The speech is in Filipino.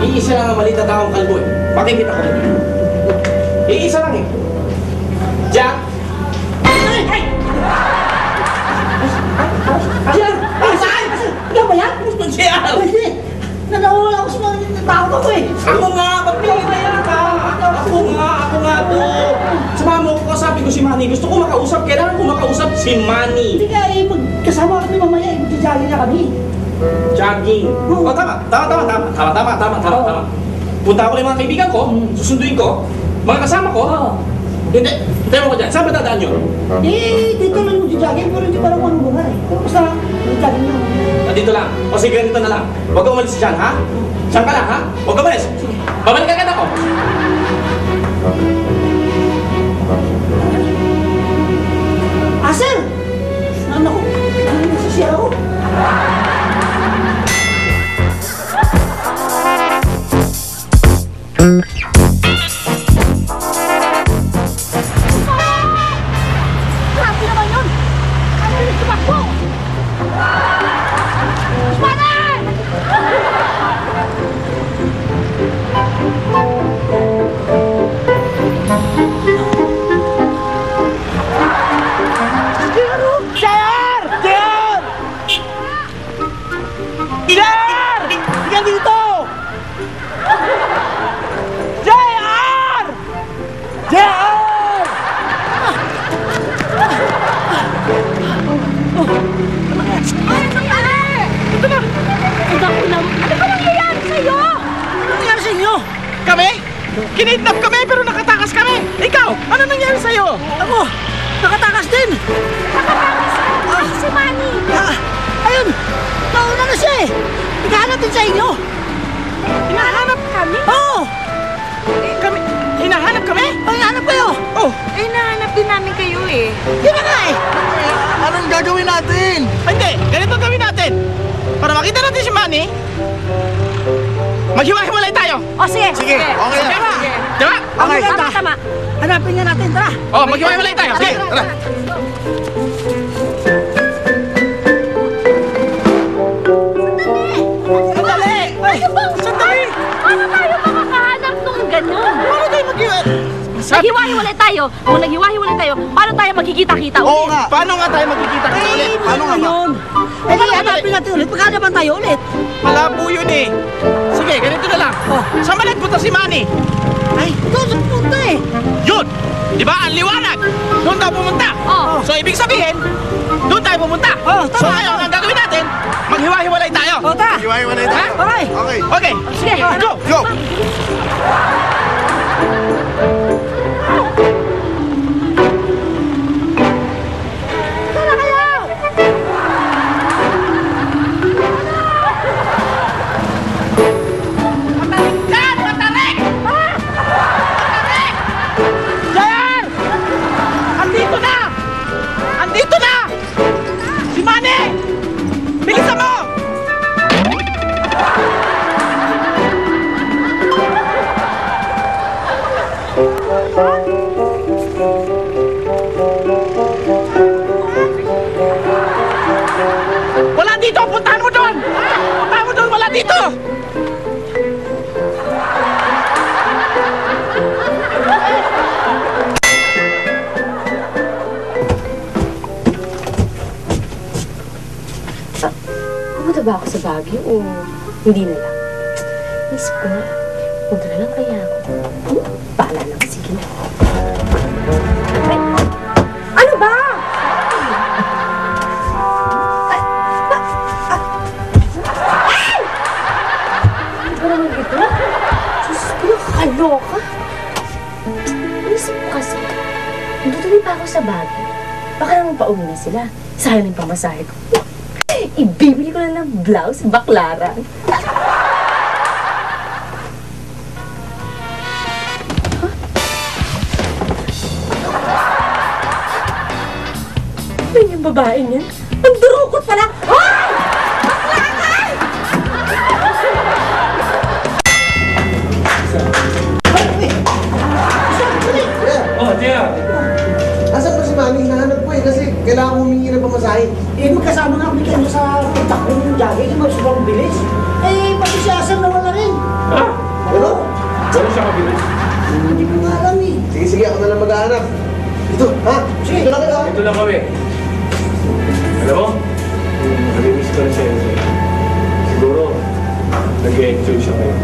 Iisa lang ang malita taong kalbo eh. Makikita ko rin. Iisa lang eh. Jack! Ay! Ay! Sir! Saan? Ikaw ba yan? Jack! Hindi! Nanawala ako sa mga tao ko eh! Ako nga! Pagpilihan ka! Ako nga to! Samahan mo ko, sabi ko si Manny. Gusto ko makausap. Kailangan ko makausap si Manny. Hindi ka eh, magkasama kami mamaya eh. Magja-jogging na kami. Jogging. Oh, tama. Punta ako ng mga kaibigan ko, susunduin ko, mga kasama ko. Oo. Hindi, tayo mo ko dyan. Saan ba dadaan nyo? Eh, dito lang magja-jogging pero hindi pa lang anong lugar eh. Basta, magja-jogging lang. Dito lang. O sige, ganito na lang. Huwag ka umalis dyan, ha? Saan ka lang, ha? Huwag ka umalis. Babalik agad ako. Ah, sir! Ano ko? Ano nasisira ko? Grabe naman yun! Ano yung tumakbo? Smanan! Sir! Sir! Sir! Tingnan dito! JR! JR! Ano nangyari? Ito na! Ang dako na! Ano ba nangyayari sa'yo? Ano nangyari sa inyo? Kami? Kinidnap kami pero nakatakas kami! Ikaw, ano nangyari sa'yo? Ako, nakatakas din! Ay, si Manny! Ayun! Nauna na siya eh! Naghahanap din sa inyo! Hinahanap kami? Oo! Kami? Hinahanap kami? Ay, hanap kayo! Oh, Eh, nahanap din namin kayo eh. Yun na nga eh! anong gagawin natin? Hindi, ganito gawin natin. Para makita natin si Manny, maghiwa-hiwalay tayo. O, sige. Sige, okay na. Tama. Diba? Okay. Tama, tama. Hanapin nga natin, tara! Oh, maghiwa-hiwalay tayo. Sige, tara. Sandali! Ay! Sandali! Paano tayo makakahanap nung ganun? Paano tayo maghiwa? Naghiwa-hiwalay tayo. Kung naghiwa-hiwalay tayo, paano tayo magkikita-kita ulit? Oo nga. Paano nga tayo magkikita kita ulit? Paano nga ba? Yun? Eh, di hanapin natin ulit. Magkanapan tayo ulit. Malabo yun eh. Sige, ganito na lang. Oh. Saan ba nagpunta si Manny? Ay, doon sa punta eh! Yun! Di ba? Ang liwanag! Doon tayo pumunta! Oh. So, ibig sabihin, doon tayo pumunta! Oh, tama. So, ngayon, ang gagawin natin, maghiwa-hiwalay tayo! O, tara! Maghiwa-hiwalay tayo? Okay! Okay. Okay. Sige, Go! Go! tara kayo! Matarik dyan! Matarik! Matarik! Jan! Andito na! Andito na! Si Manny! Bilisan mo! Wala dito! Puntahan mo doon! Puntahan mo doon! Wala dito! Pumunta ba ako sa Baguio o hindi na lang? Miss ko nga. Punta na lang kaya ako. Bahala lang. Sige na. Ay! Ano ba? Ay! Ay! Ano ba naman ito? Diyos ko, nakakaloka. Inisip ko kasi, tutuloy pa ako sa Baguio. Baka naman pauwi na sila. Sayang yung pamasahe ko. Ibibili ko na ng blouse, baklaran. Ano yung babaeng yan? Ang durukot pala! Hoy! Baklaran! Oh, Tia! Asan ba si Manny? Hinahanap ko eh kasi kailangan ko humingi ng pamasahe. Eh, magkasama nga kami kayo sa takbo ng jogging. Sobrang bilis. Eh, pati si Asam nawala rin. Ha? ako na lang maghahanap. Dito, ha? Sige, dito lang kayo. Ito lang kami. Alam mo, nag-miss ko na siya. Siguro, nag-enjoy siya kayo.